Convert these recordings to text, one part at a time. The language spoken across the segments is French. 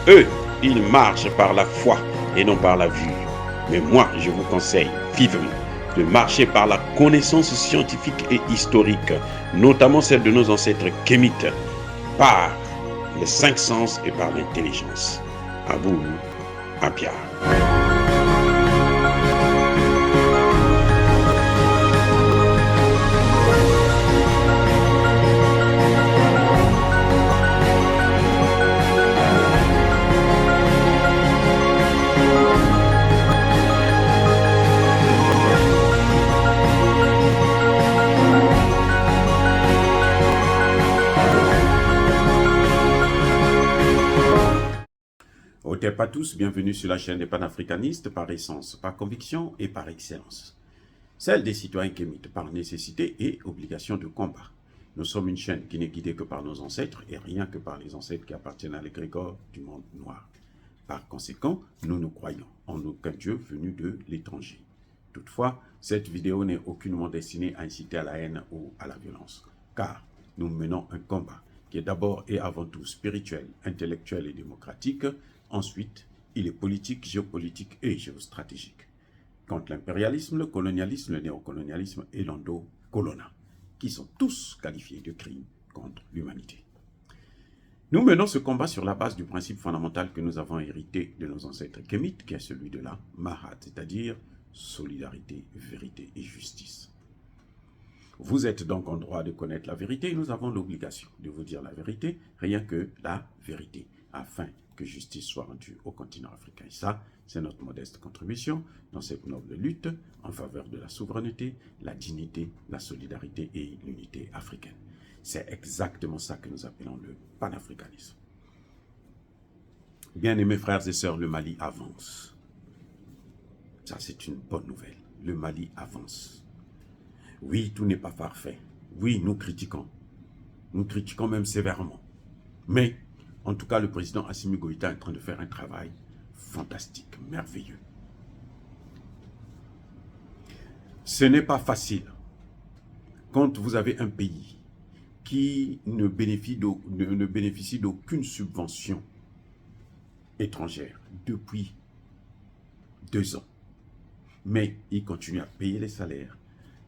Eux, ils marchent par la foi et non par la vue. Mais moi, je vous conseille vivement de marcher par la connaissance scientifique et historique, notamment celle de nos ancêtres kémites, par les cinq sens et par l'intelligence. À vous, à Pierre. Otep à tous, bienvenue sur la chaîne des panafricanistes par essence, par conviction et par excellence. Celle des citoyens kémites par nécessité et obligation de combat. Nous sommes une chaîne qui n'est guidée que par nos ancêtres et rien que par les ancêtres qui appartiennent à l'égrégore du monde noir. Par conséquent, nous ne croyons en aucun Dieu venu de l'étranger. Toutefois, cette vidéo n'est aucunement destinée à inciter à la haine ou à la violence, car nous menons un combat qui est d'abord et avant tout spirituel, intellectuel et démocratique. Ensuite, il est politique, géopolitique et géostratégique. Contre l'impérialisme, le colonialisme, le néocolonialisme et l'endocolona, qui sont tous qualifiés de crimes contre l'humanité. Nous menons ce combat sur la base du principe fondamental que nous avons hérité de nos ancêtres kémites, qui est celui de la Mahat, c'est-à-dire solidarité, vérité et justice. Vous êtes donc en droit de connaître la vérité et nous avons l'obligation de vous dire la vérité, rien que la vérité, afin que justice soit rendue au continent africain. Et ça, c'est notre modeste contribution dans cette noble lutte en faveur de la souveraineté, la dignité, la solidarité et l'unité africaine. C'est exactement ça que nous appelons le panafricanisme. Bien-aimés frères et sœurs, le Mali avance. Ça, c'est une bonne nouvelle. Le Mali avance. Oui, tout n'est pas parfait. Oui, nous critiquons. Nous critiquons même sévèrement. Mais, en tout cas, le président Assimi Goïta est en train de faire un travail fantastique, merveilleux. Ce n'est pas facile quand vous avez un pays qui ne bénéficie d'aucune subvention étrangère depuis 2 ans. Mais il continue à payer les salaires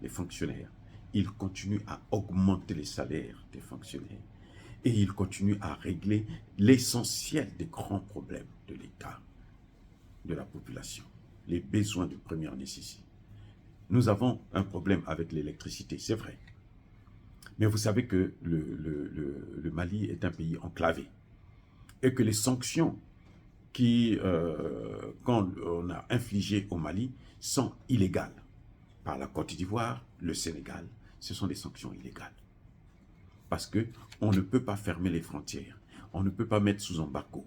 des fonctionnaires, il continue à augmenter les salaires des fonctionnaires et il continue à régler l'essentiel des grands problèmes de l'État, de la population, les besoins de première nécessité. Nous avons un problème avec l'électricité, c'est vrai. Mais vous savez que le Mali est un pays enclavé et que les sanctions qu'on a infligées au Mali sont illégales. Par la Côte d'Ivoire, le Sénégal, ce sont des sanctions illégales. Parce qu'on ne peut pas fermer les frontières, on ne peut pas mettre sous embargo,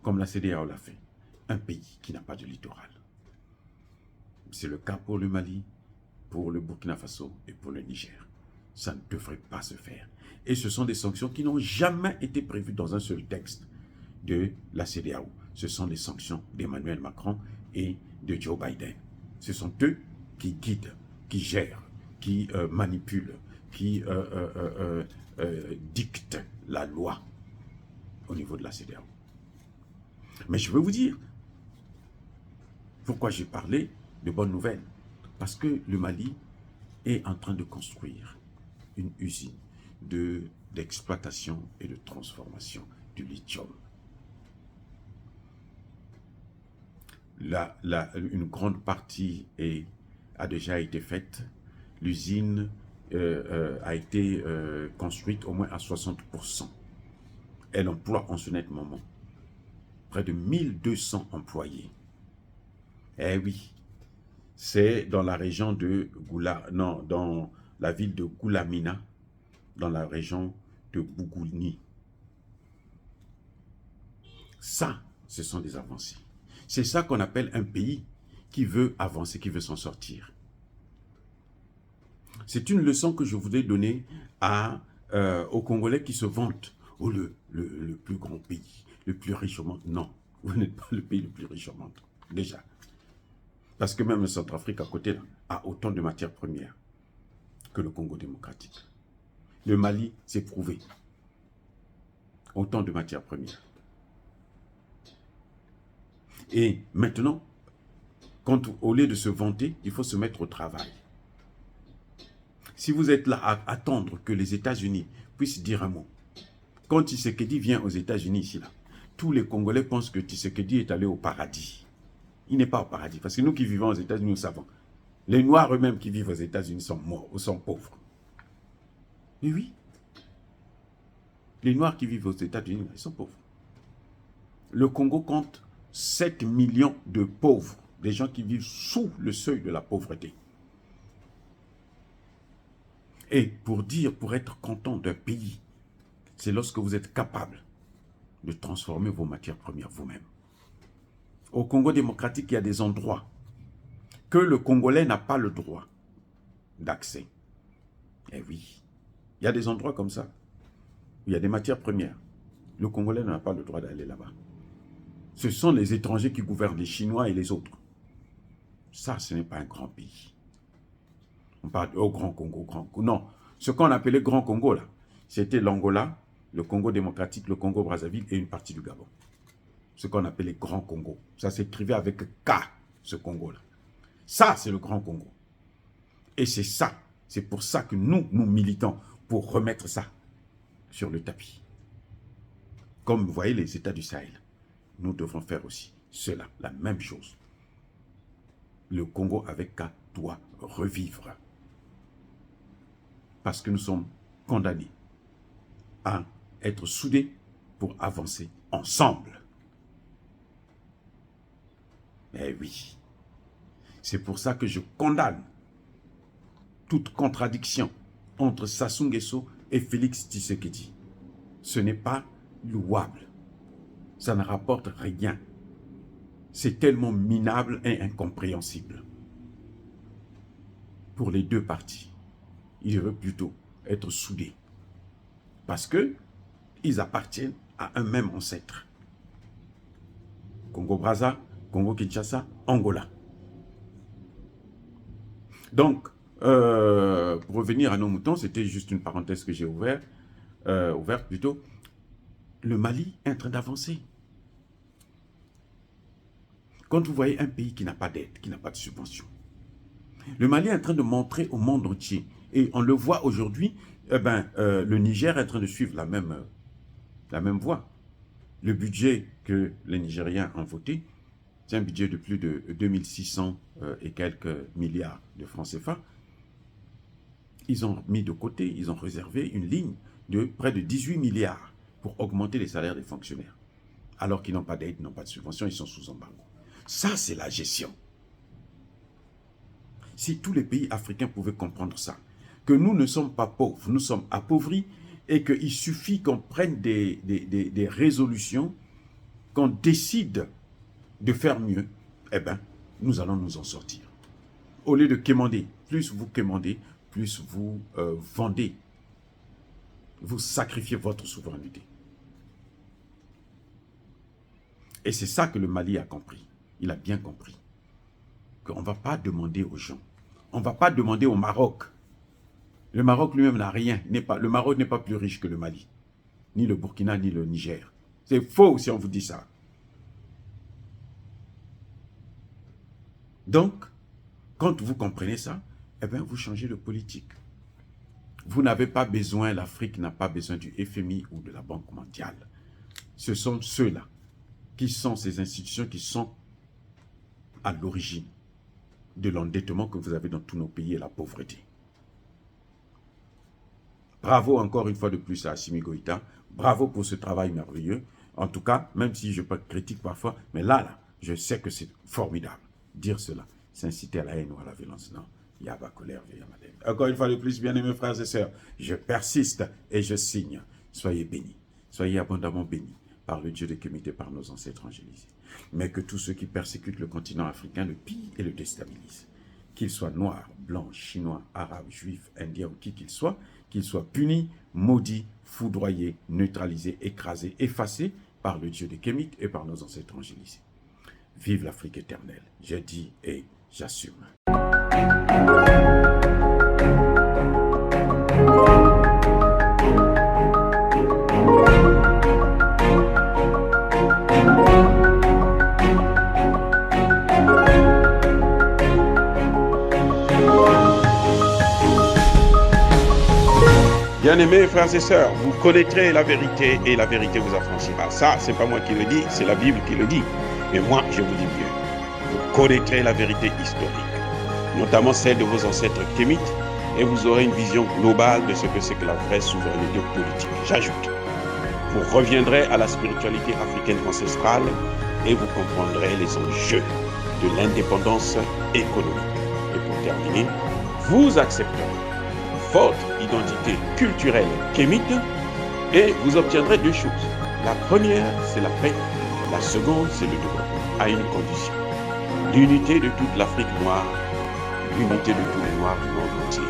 comme la CEDEAO l'a fait, un pays qui n'a pas de littoral. C'est le cas pour le Mali, pour le Burkina Faso et pour le Niger. Ça ne devrait pas se faire. Et ce sont des sanctions qui n'ont jamais été prévues dans un seul texte de la CEDEAO. Ce sont des sanctions d'Emmanuel Macron et de Joe Biden. Ce sont eux qui guident, qui gèrent, qui manipulent, qui dictent la loi au niveau de la CEDEAO. Mais je veux vous dire pourquoi j'ai parlé de bonnes nouvelles. Parce que le Mali est en train de construire une usine d'exploitation et de transformation du lithium. Une grande partie a déjà été faite. L'usine a été construite au moins à 60%. Elle emploie en ce net moment près de 1200 employés. Eh oui, c'est dans la région de dans la ville de Goulamina, dans la région de Bougouni. Ça, ce sont des avancées. C'est ça qu'on appelle un pays qui veut avancer, qui veut s'en sortir. C'est une leçon que je voudrais donner aux Congolais qui se vantent. Oh, le plus grand pays, le plus riche au monde. Non, vous n'êtes pas le pays le plus riche au monde, déjà. Parce que même le Centrafrique à côté là, a autant de matières premières que le Congo démocratique. Le Mali s'est prouvé. Autant de matières premières. Et maintenant, au lieu de se vanter, il faut se mettre au travail. Si vous êtes là à attendre que les États-Unis puissent dire un mot, quand Tshisekedi vient aux États-Unis ici, là, tous les Congolais pensent que Tshisekedi est allé au paradis. Il n'est pas au paradis, parce que nous qui vivons aux États-Unis, nous savons. Les Noirs eux-mêmes qui vivent aux États-Unis sont morts ou sont pauvres. Mais oui, les Noirs qui vivent aux États-Unis, ils sont pauvres. Le Congo compte 7 millions de pauvres, des gens qui vivent sous le seuil de la pauvreté. Et pour être content d'un pays, c'est lorsque vous êtes capable de transformer vos matières premières vous-même. Au Congo démocratique, il y a des endroits que le Congolais n'a pas le droit d'accès. Eh oui, il y a des endroits comme ça, où il y a des matières premières. Le Congolais n'a pas le droit d'aller là-bas. Ce sont les étrangers qui gouvernent, les Chinois et les autres. Ça, ce n'est pas un grand pays. On parle au Grand Congo, Grand Congo. Non, ce qu'on appelait Grand Congo, là, c'était l'Angola, le Congo démocratique, le Congo Brazzaville et une partie du Gabon. Ce qu'on appelait Grand Congo. Ça s'écrivait avec K, ce Congo-là. Ça, c'est le Grand Congo. Et c'est ça, c'est pour ça que nous militons pour remettre ça sur le tapis. Comme vous voyez les États du Sahel, nous devons faire aussi cela, la même chose. Le Congo avec K doit revivre. Parce que nous sommes condamnés à être soudés pour avancer ensemble. Eh oui, c'est pour ça que je condamne toute contradiction entre Sassou Nguesso et Félix Tshisekedi. Ce n'est pas louable. Ça ne rapporte rien. C'est tellement minable et incompréhensible. Pour les deux parties, ils devraient plutôt être soudés. Parce qu'ils appartiennent à un même ancêtre. Congo-Brazza, Congo-Kinshasa, Angola. Donc, pour revenir à nos moutons, c'était juste une parenthèse que j'ai ouverte plutôt. Le Mali est en train d'avancer. Quand vous voyez un pays qui n'a pas d'aide, qui n'a pas de subvention, le Mali est en train de montrer au monde entier, et on le voit aujourd'hui, le Niger est en train de suivre la même voie. Le budget que les Nigériens ont voté, c'est un budget de plus de 2600 et quelques milliards de francs CFA. Ils ont mis de côté, ils ont réservé une ligne de près de 18 milliards pour augmenter les salaires des fonctionnaires. Alors qu'ils n'ont pas d'aide, n'ont pas de subvention, ils sont sous embargo. Ça, c'est la gestion. Si tous les pays africains pouvaient comprendre ça, que nous ne sommes pas pauvres, nous sommes appauvris, et qu'il suffit qu'on prenne des résolutions, qu'on décide de faire mieux, eh bien, nous allons nous en sortir. Au lieu de quémander, plus vous quémandez, plus vous vendez, vous sacrifiez votre souveraineté. Et c'est ça que le Mali a compris. Il a bien compris. Qu'on ne va pas demander aux gens. On ne va pas demander au Maroc. Le Maroc lui-même n'a rien. Le Maroc n'est pas plus riche que le Mali. Ni le Burkina, ni le Niger. C'est faux si on vous dit ça. Donc, quand vous comprenez ça, eh bien, vous changez de politique. Vous n'avez pas besoin, l'Afrique n'a pas besoin du FMI ou de la Banque mondiale. Ce sont ceux-là qui sont ces institutions qui sont à l'origine de l'endettement que vous avez dans tous nos pays et la pauvreté. Bravo encore une fois de plus à Assimi Goïta. Bravo pour ce travail merveilleux. En tout cas, même si je peux critique parfois, mais là, je sais que c'est formidable. Dire cela, c'est inciter à la haine ou à la violence. Non, il y a pas colère, il y a pas haine. Encore une fois de plus, bien-aimés frères et sœurs, je persiste et je signe. Soyez bénis, soyez abondamment bénis par le Dieu de Kémité, par nos ancêtres angélisés. Mais que tous ceux qui persécutent le continent africain le pillent et le déstabilisent. Qu'ils soient noirs, blancs, chinois, arabes, juifs, indiens ou qui qu'ils soient punis, maudits, foudroyés, neutralisés, écrasés, effacés par le Dieu de Kémit et par nos ancêtres angélisés. Vive l'Afrique éternelle, je dis et j'assume. Bien-aimés frères et sœurs, vous connaîtrez la vérité et la vérité vous affranchira. Ça, c'est pas moi qui le dis, c'est la Bible qui le dit. Mais moi, je vous dis mieux. Vous connaîtrez la vérité historique, notamment celle de vos ancêtres kémites, et vous aurez une vision globale de ce que c'est que la vraie souveraineté politique. J'ajoute, vous reviendrez à la spiritualité africaine ancestrale et vous comprendrez les enjeux de l'indépendance économique. Et pour terminer, vous accepterez votre identité culturelle kémite et vous obtiendrez deux choses. La première, c'est la paix. La seconde, c'est le développement, à une condition. L'unité de toute l'Afrique noire, l'unité de tous les Noirs du monde entier.